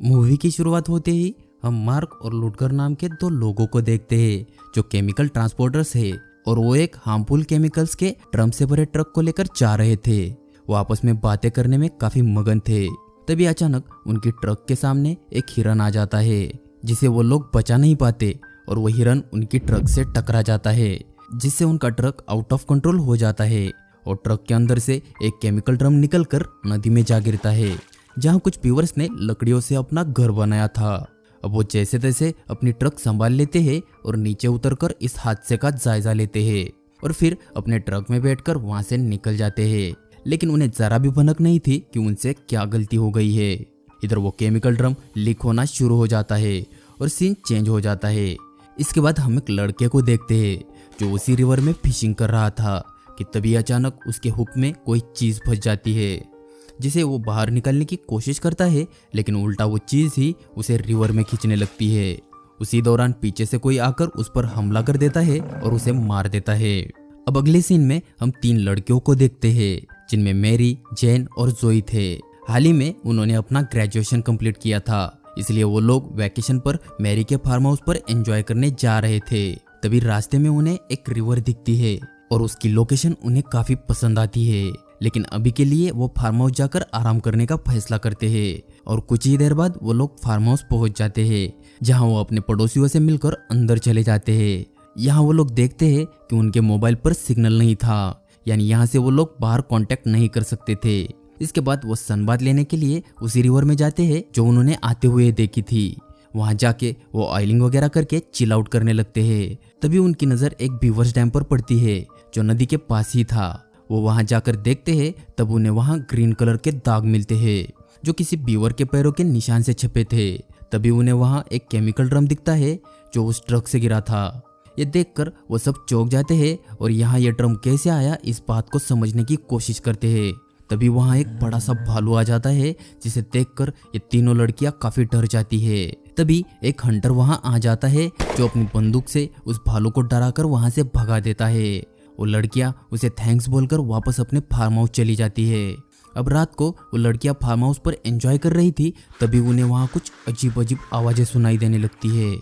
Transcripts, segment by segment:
Movie की शुरुआत होते ही हम मार्क और लुटकर नाम के दो लोगों को देखते हैं जो केमिकल ट्रांसपोर्टर्स है और वो एक हार्मफुल केमिकल्स के ड्रम से भरे ट्रक को लेकर जा रहे थे। वो आपस में बातें करने में काफी मगन थे। तभी अचानक उनकी ट्रक के सामने एक हिरन आ जाता है जिसे वो लोग बचा नहीं पाते और वो हिरन उनकी ट्रक से टकरा जाता है जिससे उनका ट्रक आउट ऑफ कंट्रोल हो जाता है और ट्रक के अंदर से एक केमिकल ड्रम निकलकर नदी में जा गिरता है जहाँ कुछ व्यूअर्स ने लकड़ियों से अपना घर बनाया था। अब वो जैसे तैसे अपनी ट्रक संभाल लेते हैं और नीचे उतरकर इस हादसे का जायजा लेते हैं और फिर अपने ट्रक में बैठकर वहां से निकल जाते हैं। लेकिन उन्हें जरा भी भनक नहीं थी कि उनसे क्या गलती हो गई है। इधर वो केमिकल ड्रम लीक होना शुरू हो जाता है और सीन चेंज हो जाता है। इसके बाद हम एक लड़के को देखते हैं जो उसी रिवर में फिशिंग कर रहा था कि तभी अचानक उसके हुक में कोई चीज फंस जाती है जिसे वो बाहर निकालने की कोशिश करता है, लेकिन उल्टा वो चीज ही उसे रिवर में खींचने लगती है। उसी दौरान पीछे से कोई आकर उस पर हमला कर देता है और उसे मार देता है। अब अगले सीन में हम तीन लड़कियों को देखते हैं जिनमें मैरी, जैन और जोई थे। हाल ही में उन्होंने अपना ग्रेजुएशन कंप्लीट किया था, इसलिए वो लोग वैकेशन पर मैरी के फार्म हाउस पर एंजॉय करने जा रहे थे। तभी रास्ते में उन्हें एक रिवर दिखती है और उसकी लोकेशन उन्हें काफी पसंद आती है। लेकिन अभी के लिए वो फार्म हाउस जाकर आराम करने का फैसला करते हैं और कुछ ही देर बाद वो लोग फार्म हाउस पहुंच जाते हैं जहां वो अपने पड़ोसियों से मिलकर अंदर चले जाते हैं। यहाँ वो लोग देखते हैं कि उनके मोबाइल पर सिग्नल नहीं था, यानी यहाँ से वो लोग बाहर कांटेक्ट नहीं कर सकते थे। इसके बाद वो सनबाथ लेने के लिए उसी रिवर में जाते हैं जो उन्होंने आते हुए देखी थी। वहां जाके वो ऑयलिंग वगैरह करके चिल आउट करने लगते हैं। तभी उनकी नजर एक बीवर्स डैम पर पड़ती है जो नदी के पास ही था। वो वहां जाकर देखते हैं तब उन्हें वहां ग्रीन कलर के दाग मिलते हैं जो किसी बीवर के पैरों के निशान से छपे थे। तभी उन्हें वहां एक केमिकल ड्रम दिखता है जो उस ट्रक से गिरा था। ये देखकर वो सब चौंक जाते हैं और यहाँ ये ड्रम कैसे आया इस बात को समझने की कोशिश करते हैं। तभी वहां एक बड़ा सा भालू आ जाता है जिसे देखकर ये तीनों लड़कियां काफी डर जाती है। तभी एक हंटर वहां आ जाता है जो अपनी बंदूक से उस भालू को डराकर वहां से भगा देता है। वो लड़कियां उसे थैंक्स बोलकर वापस अपने फार्म हाउस चली जाती है। अब रात को वो लड़कियां फार्म हाउस पर एंजॉय कर रही थी, तभी उन्हें वहां कुछ अजीब अजीब आवाजें सुनाई देने लगती है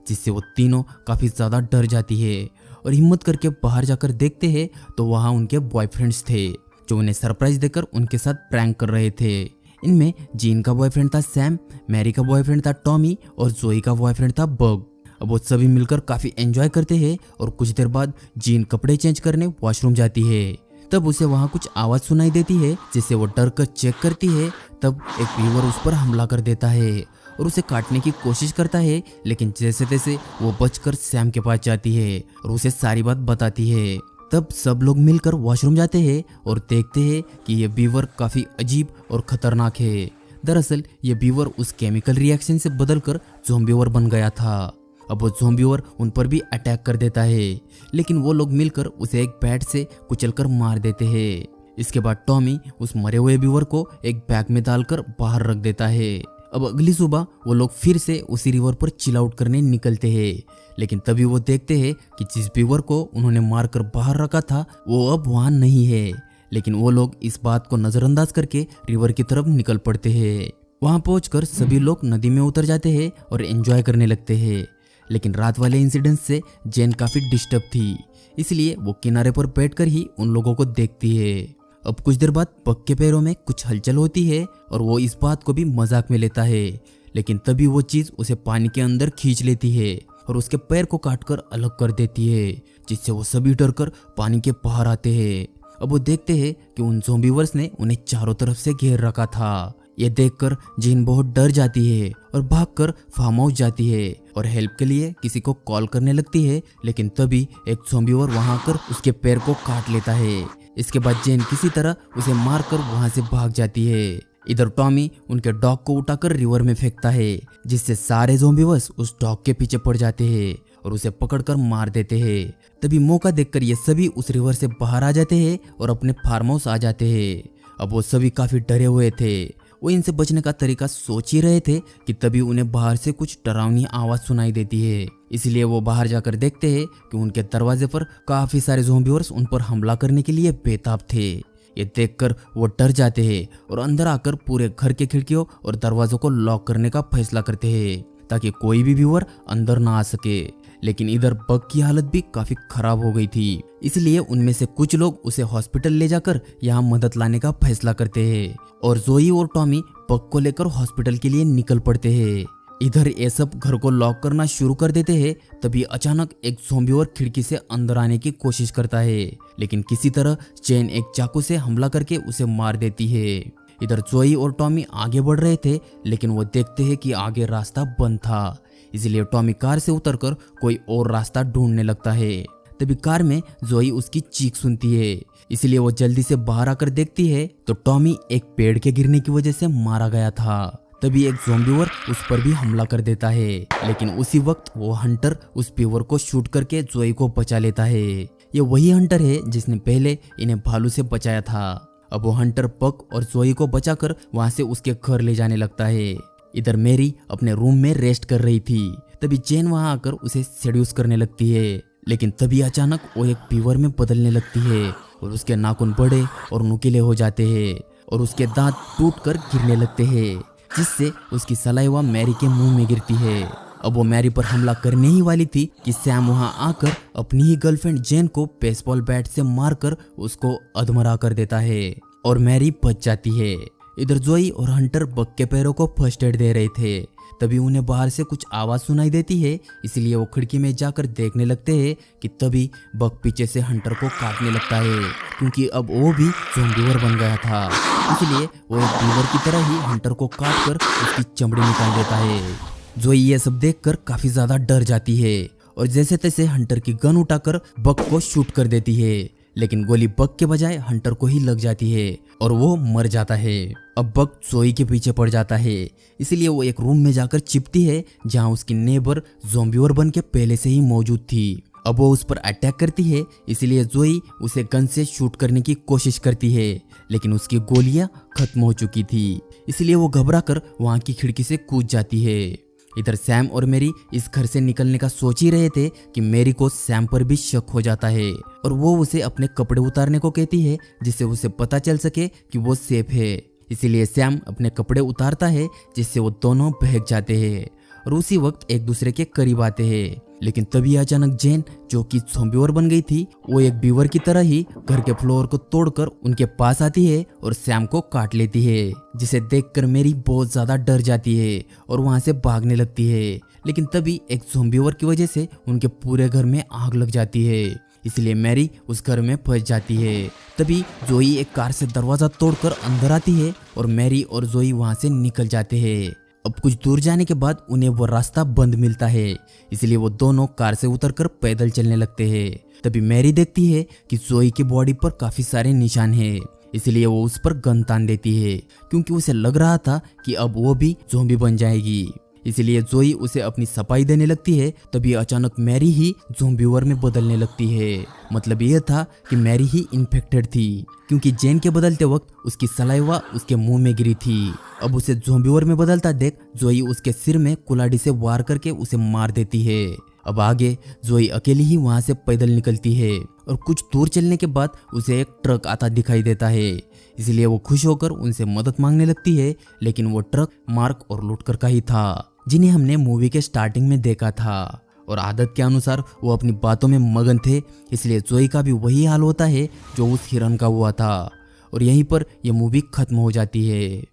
जिससे वो तीनों काफी ज्यादा डर जाती है और हिम्मत करके बाहर जाकर देखते हैं तो वहां उनके बॉयफ्रेंड्स थे जो उन्हें सरप्राइज देकर उनके साथ प्रैंक कर रहे थे। इनमें जीन का बॉयफ्रेंड था सैम, मैरी का बॉयफ्रेंड था टॉमी और जोई का बॉयफ्रेंड था बग। अब वो सभी मिलकर काफी एंजॉय करते हैं और कुछ देर बाद जीन कपड़े चेंज करने वॉशरूम जाती है। तब उसे वहां कुछ आवाज सुनाई देती है जिससे वो डर कर चेक करती है। तब एक बीवर उस पर हमला कर देता है और उसे काटने की कोशिश करता है, लेकिन जैसे तैसे वो बचकर सैम के पास जाती है और उसे सारी बात बताती है। तब सब लोग मिलकर वॉशरूम जाते हैं और देखते हैं कि ये बीवर काफी अजीब और खतरनाक है। दरअसल ये बीवर उस केमिकल रिएक्शन से बदलकर ज़ॉम्बीवर बन गया था। अब वो ज़ॉम्बीवर उन पर भी अटैक कर देता है, लेकिन वो लोग मिलकर उसे एक बैट से कुचलकर मार देते हैं। इसके बाद टॉमी उस मरे हुए बीवर को एक बैग में डालकर बाहर रख देता है। अब अगली सुबह वो लोग फिर से उसी रिवर पर चिल आउट करने निकलते हैं, लेकिन तभी वो देखते हैं कि जिस बीवर को उन्होंने मारकर बाहर रखा था वो अब वहां नहीं है। लेकिन वो लोग इस बात को नजरअंदाज करके रिवर की तरफ निकल पड़ते हैं। वहां पहुंचकर सभी लोग नदी में उतर जाते हैं और एंजॉय करने लगते हैं। लेकिन रात वाले इंसिडेंट से जैन काफी डिस्टर्ब थी, इसलिए वो किनारे पर बैठकर ही उन लोगों को देखती है। अब कुछ देर बाद बग के पैरों में कुछ हलचल होती है और वो इस बात को भी मजाक में लेता है, लेकिन तभी वो चीज उसे पानी के अंदर खींच लेती है और उसके पैर को काटकर अलग कर देती है, जिससे वो सभी डरकर पानी के बाहर आते हैं। अब वो देखते हैं कि उन ज़ॉम्बीवर्स ने उन्हें चारों तरफ से घेर रखा था। ये देखकर जीन बहुत डर जाती है और भागकर फार्म हाउस जाती है और हेल्प के लिए किसी को कॉल करने लगती है, लेकिन तभी एक ज़ॉम्बीवर वहां आकर उसके पैर को काट लेता है। इसके बाद जेन किसी तरह उसे मारकर वहां से भाग जाती है। इधर टॉमी उनके डॉग को उठाकर रिवर में फेंकता है, जिससे सारे ज़ॉम्बीवर्स उस डॉग के पीछे पड़ जाते हैं और उसे पकड़कर मार देते हैं। तभी मौका देखकर ये सभी उस रिवर से बाहर आ जाते हैं और अपने फार्म हाउस आ जाते हैं। अब वो सभी काफी डरे हुए थे। वो इनसे बचने का तरीका सोच ही रहे थे कि तभी उन्हें बाहर से कुछ डरावनी आवाज सुनाई देती है। इसलिए वो बाहर जाकर देखते हैं कि उनके दरवाजे पर काफी सारे ज़ॉम्बीवर्स उन पर हमला करने के लिए बेताब थे। ये देखकर वो डर जाते हैं और अंदर आकर पूरे घर के खिड़कियों और दरवाजों को लॉक करने का फैसला करते हैं ताकि कोई भी व्यूअर अंदर ना आ सके। लेकिन इधर बग की हालत भी काफी खराब हो गई थी, इसलिए उनमें से कुछ लोग उसे हॉस्पिटल ले जाकर यहाँ मदद लाने का फैसला करते हैं और जोई और टॉमी बग को लेकर हॉस्पिटल के लिए निकल पड़ते हैं। इधर ये सब घर को लॉक करना शुरू कर देते हैं, तभी अचानक एक ज़ॉम्बी खिड़की से अंदर आने की कोशिश करता है, लेकिन किसी तरह जेन एक चाकू से हमला करके उसे मार देती है। इधर जोई और टॉमी आगे बढ़ रहे थे, लेकिन वो देखते हैं कि आगे रास्ता बंद था, इसलिए टॉमी कार से उतरकर कोई और रास्ता ढूंढने लगता है। तभी कार में जोई उसकी चीख सुनती है, इसलिए वो जल्दी से बाहर आकर देखती है तो टॉमी एक पेड़ के गिरने की वजह से मारा गया था। तभी एक ज़ॉम्बीवर उस पर भी हमला कर देता है, लेकिन उसी वक्त वो हंटर उस बीवर को शूट करके जोई को बचा लेता है। ये वही हंटर है जिसने पहले इन्हें भालू से बचाया था। अब वो हंटर बग और जोई को बचाकर वहां से उसके घर ले जाने लगता है। इधर मैरी अपने रूम में रेस्ट कर रही थी, तभी जेन वहां आकर उसे सेड्यूस करने लगती है, लेकिन तभी अचानक वो एक बीवर में बदलने लगती है और उसके नाखून बड़े और नुकीले हो जाते हैं और उसके दांत टूट कर गिरने लगते हैं, जिससे उसकी सलाइवा मैरी के मुंह में गिरती है। अब वो मैरी पर हमला करने ही वाली थी कि सैम वहां आकर अपनी ही गर्लफ्रेंड जेन को बेसबॉल बैट से मारकर उसको अधमरा कर देता है और मैरी बच जाती है। इधर जोई और हंटर बग के पैरों को फर्स्ट एड दे रहे थे, तभी उन्हें बाहर से कुछ आवाज सुनाई देती है, इसलिए वो खिड़की में जाकर देखने लगते हैं कि तभी बग पीछे से हंटर को काटने लगता है, क्योंकि अब वो भी ज़ॉम्बीवर बन गया था, इसलिए वो एक बीवर की तरह ही हंटर को काट कर उसकी चमड़ी निकाल देता है। जोई ये सब देखकर काफी ज्यादा डर जाती है और जैसे तैसे हंटर की गन उठाकर बग को शूट कर देती है, लेकिन गोली बग के बजाय हंटर को ही लग जाती है और वो मर जाता है। अब बग जोई के पीछे पड़ जाता है, इसलिए वो एक रूम में जाकर छिपती है जहां उसकी नेबर ज़ॉम्बीवर बन के पहले से ही मौजूद थी। अब वो उस पर अटैक करती है, इसलिए जोई उसे गन से शूट करने की कोशिश करती है, लेकिन उसकी गोलियां खत्म हो चुकी थी, इसलिए वो घबराकर वहां की खिड़की से कूद जाती है। इधर सैम और मैरी इस घर से निकलने का सोच ही रहे थे कि मैरी को सैम पर भी शक हो जाता है और वो उसे अपने कपड़े उतारने को कहती है, जिससे उसे पता चल सके कि वो सेफ है। इसीलिए सैम अपने कपड़े उतारता है, जिससे वो दोनों बहक जाते हैं और उसी वक्त एक दूसरे के करीब आते हैं। लेकिन तभी अचानक जेन, जो कि ज़ॉम्बीवर बन गई थी, वो एक बीवर की तरह ही घर के फ्लोर को तोड़कर उनके पास आती है और सैम को काट लेती है, जिसे देखकर मैरी बहुत ज्यादा डर जाती है और वहां से भागने लगती है। लेकिन तभी एक ज़ॉम्बीवर की वजह से उनके पूरे घर में आग लग जाती है, इसलिए मैरी उस घर में फंस जाती है। तभी जोई एक कार से दरवाजा तोड़कर अंदर आती है और मैरी और जोई वहां से निकल जाते हैं। अब कुछ दूर जाने के बाद उन्हें वो रास्ता बंद मिलता है, इसलिए वो दोनों कार से उतरकर पैदल चलने लगते हैं। तभी मैरी देखती है कि जोई की बॉडी पर काफी सारे निशान हैं, इसलिए वो उस पर गन तान देती है, क्योंकि उसे लग रहा था कि अब वो भी ज़ॉम्बी बन जाएगी। इसलिए जोई उसे अपनी सफाई देने लगती है। तभी अचानक मैरी ही ज़ॉम्बीवर में बदलने लगती है। मतलब यह था कि मैरी ही इन्फेक्टेड थी, क्योंकि जेन के बदलते वक्त उसकी सलाइवा उसके मुंह में गिरी थी। अब उसे ज़ॉम्बीवर में बदलता देख जोई उसके सिर में कुल्हाड़ी से वार करके उसे मार देती है। अब आगे जोई अकेली ही वहां से पैदल निकलती है और कुछ दूर चलने के बाद उसे एक ट्रक आता दिखाई देता है, इसलिए वो खुश होकर उनसे मदद मांगने लगती है। लेकिन वो ट्रक मार्क और लुटकर का ही था, जिन्हें हमने मूवी के स्टार्टिंग में देखा था, और आदत के अनुसार वो अपनी बातों में मगन थे, इसलिए जोई का भी वही हाल होता है जो उस हिरन का हुआ था। और यहीं पर यह मूवी खत्म हो जाती है।